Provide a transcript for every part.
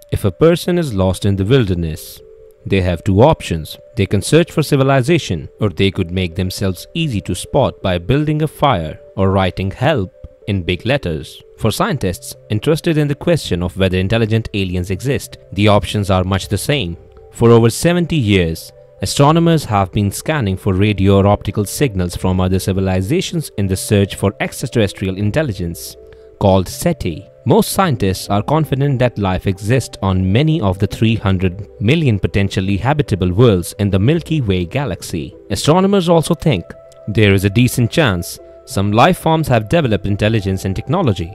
If a person is lost in the wilderness, they have two options. They can search for civilization, or they could make themselves easy to spot by building a fire or writing help in big letters. For scientists interested in the question of whether intelligent aliens exist, the options are much the same. For over 70 years, astronomers have been scanning for radio or optical signals from other civilizations in the search for extraterrestrial intelligence, called SETI. Most scientists are confident that life exists on many of the 300 million potentially habitable worlds in the Milky Way galaxy. Astronomers also think there is a decent chance some life forms have developed intelligence and technology,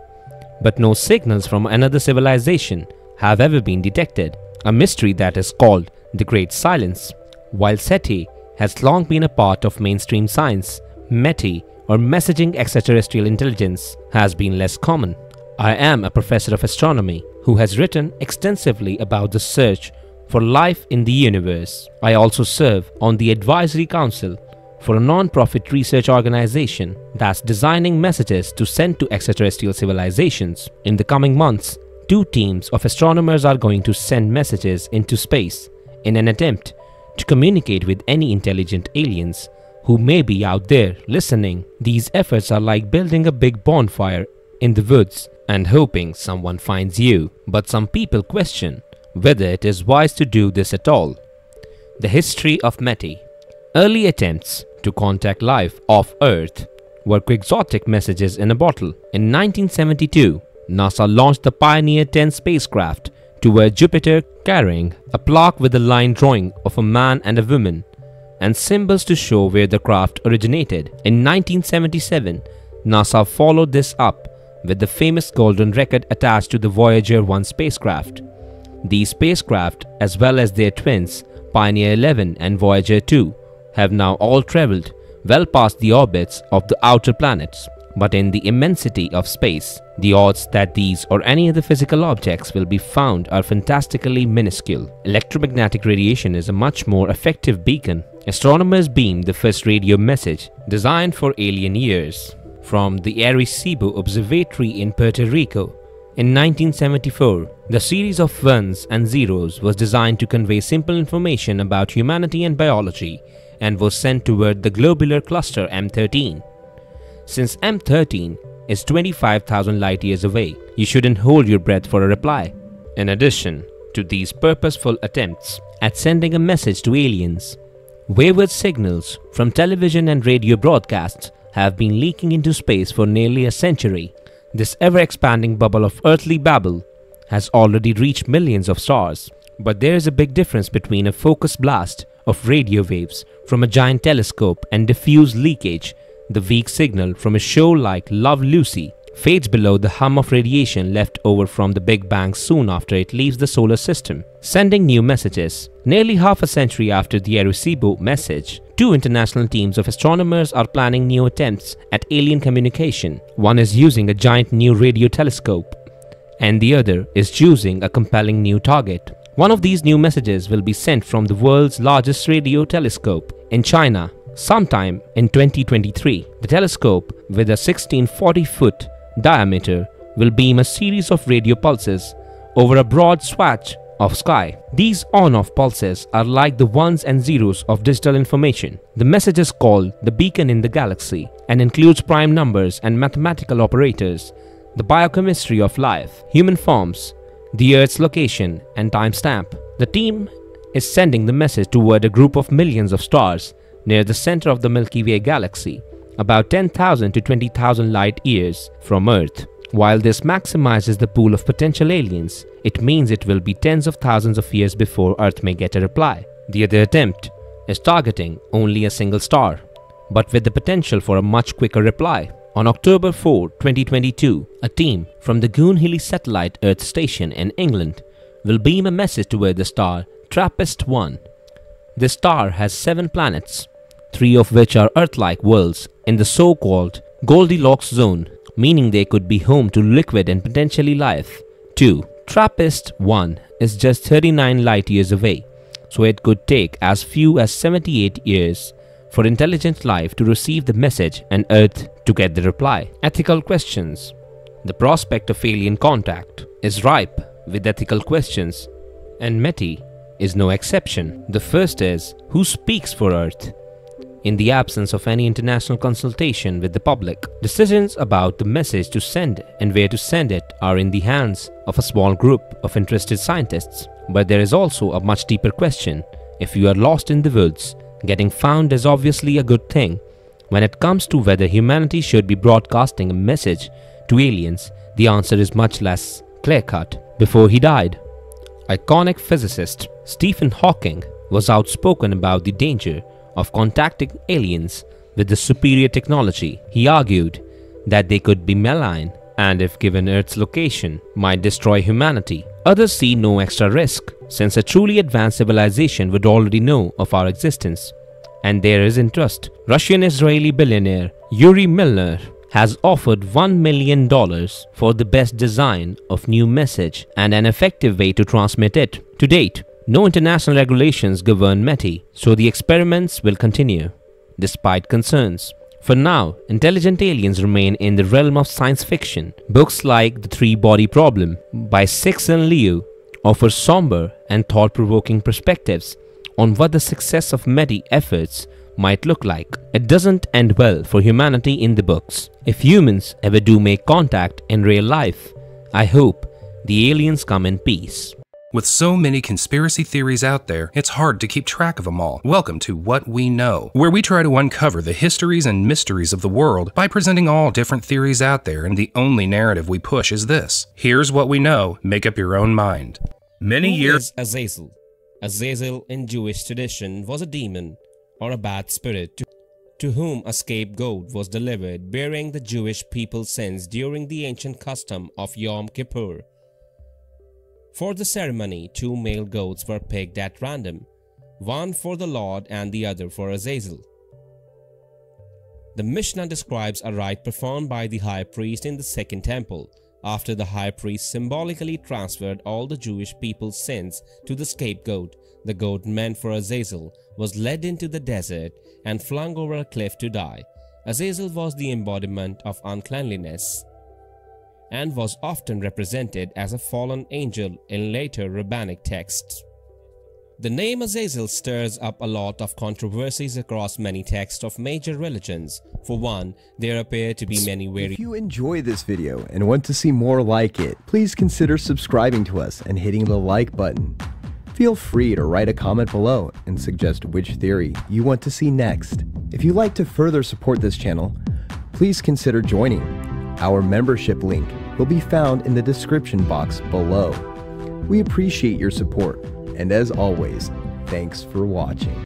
but no signals from another civilization have ever been detected, a mystery that is called the Great Silence. While SETI has long been a part of mainstream science, METI, or messaging extraterrestrial intelligence, has been less common. I am a professor of astronomy who has written extensively about the search for life in the universe. I also serve on the advisory council for a non-profit research organization that's designing messages to send to extraterrestrial civilizations. In the coming months, 2 teams of astronomers are going to send messages into space in an attempt to communicate with any intelligent aliens who may be out there listening. These efforts are like building a big bonfire in the woods and hoping someone finds you. But some people question whether it is wise to do this at all. The history of METI. Early attempts to contact life off Earth were quixotic messages in a bottle. In 1972, NASA launched the Pioneer 10 spacecraft toward Jupiter, carrying a plaque with a line drawing of a man and a woman and symbols to show where the craft originated. In 1977, NASA followed this up with the famous golden record attached to the Voyager 1 spacecraft. These spacecraft, as well as their twins, Pioneer 11 and Voyager 2, have now all traveled well past the orbits of the outer planets. But in the immensity of space, the odds that these or any other physical objects will be found are fantastically minuscule. Electromagnetic radiation is a much more effective beacon. Astronomers beamed the first radio message designed for alien ears from the Arecibo Observatory in Puerto Rico. In 1974, the series of ones and zeros was designed to convey simple information about humanity and biology and was sent toward the globular cluster M13. Since M13 is 25,000 light years away, you shouldn't hold your breath for a reply. In addition to these purposeful attempts at sending a message to aliens, wayward signals from television and radio broadcasts have been leaking into space for nearly a century. This ever-expanding bubble of earthly babble has already reached millions of stars. But there is a big difference between a focused blast of radio waves from a giant telescope and diffuse leakage. The weak signal from a show like Love Lucy fades below the hum of radiation left over from the Big Bang soon after it leaves the solar system, sending new messages. Nearly half a century after the Arecibo message, 2 international teams of astronomers are planning new attempts at alien communication. One is using a giant new radio telescope, and the other is choosing a compelling new target. One of these new messages will be sent from the world's largest radio telescope in China sometime in 2023. The telescope, with a 1640-foot diameter, will beam a series of radio pulses over a broad swatch of sky. These on-off pulses are like the ones and zeros of digital information. The message is called the beacon in the galaxy and includes prime numbers and mathematical operators, the biochemistry of life, human forms, the Earth's location and timestamp. The team is sending the message toward a group of millions of stars near the center of the Milky Way galaxy, about 10,000 to 20,000 light years from Earth. While this maximizes the pool of potential aliens, it means it will be tens of thousands of years before Earth may get a reply. The other attempt is targeting only a single star, but with the potential for a much quicker reply. On October 4, 2022, a team from the Goonhilly Satellite Earth Station in England will beam a message toward the star TRAPPIST-1. This star has 7 planets, 3 of which are Earth-like worlds in the so-called Goldilocks zone, meaning they could be home to liquid and potentially life. 2. TRAPPIST-1 is just 39 light years away, so it could take as few as 78 years for intelligent life to receive the message and Earth to get the reply. Ethical questions. The prospect of alien contact is ripe with ethical questions, and METI is no exception. The first is, who speaks for Earth? In the absence of any international consultation with the public, decisions about the message to send and where to send it are in the hands of a small group of interested scientists. But there is also a much deeper question. If you are lost in the woods, getting found is obviously a good thing. When it comes to whether humanity should be broadcasting a message to aliens, the answer is much less clear-cut. Before he died, iconic physicist Stephen Hawking was outspoken about the danger of contacting aliens with the superior technology. He argued that they could be malign and, if given Earth's location, might destroy humanity. Others see no extra risk, since a truly advanced civilization would already know of our existence, and there is interest. Russian-Israeli billionaire Yuri Milner has offered $1 million for the best design of new message and an effective way to transmit it. To date, no international regulations govern METI, so the experiments will continue, despite concerns. For now, intelligent aliens remain in the realm of science fiction. Books like The Three-Body Problem by Cixin Liu offer somber and thought-provoking perspectives on what the success of METI efforts might look like. It doesn't end well for humanity in the books. If humans ever do make contact in real life, I hope the aliens come in peace. With so many conspiracy theories out there, it's hard to keep track of them all. Welcome to What We Know, where we try to uncover the histories and mysteries of the world by presenting all different theories out there, and the only narrative we push is this. Here's what we know, make up your own mind. Many years Azazel. Azazel in Jewish tradition was a demon or a bad spirit to whom a scapegoat was delivered bearing the Jewish people's sins during the ancient custom of Yom Kippur. For the ceremony, 2 male goats were picked at random, one for the Lord and the other for Azazel. The Mishnah describes a rite performed by the high priest in the Second Temple, after the high priest symbolically transferred all the Jewish people's sins to the scapegoat. The goat meant for Azazel was led into the desert and flung over a cliff to die. Azazel was the embodiment of uncleanliness and was often represented as a fallen angel in later rabbinic texts. The name Azazel stirs up a lot of controversies across many texts of major religions. For one, there appear to be many If you enjoy this video and want to see more like it, please consider subscribing to us and hitting the like button. Feel free to write a comment below and suggest which theory you want to see next. If you'd like to further support this channel, please consider joining. Our membership link will be found in the description box below. We appreciate your support, and as always, thanks for watching.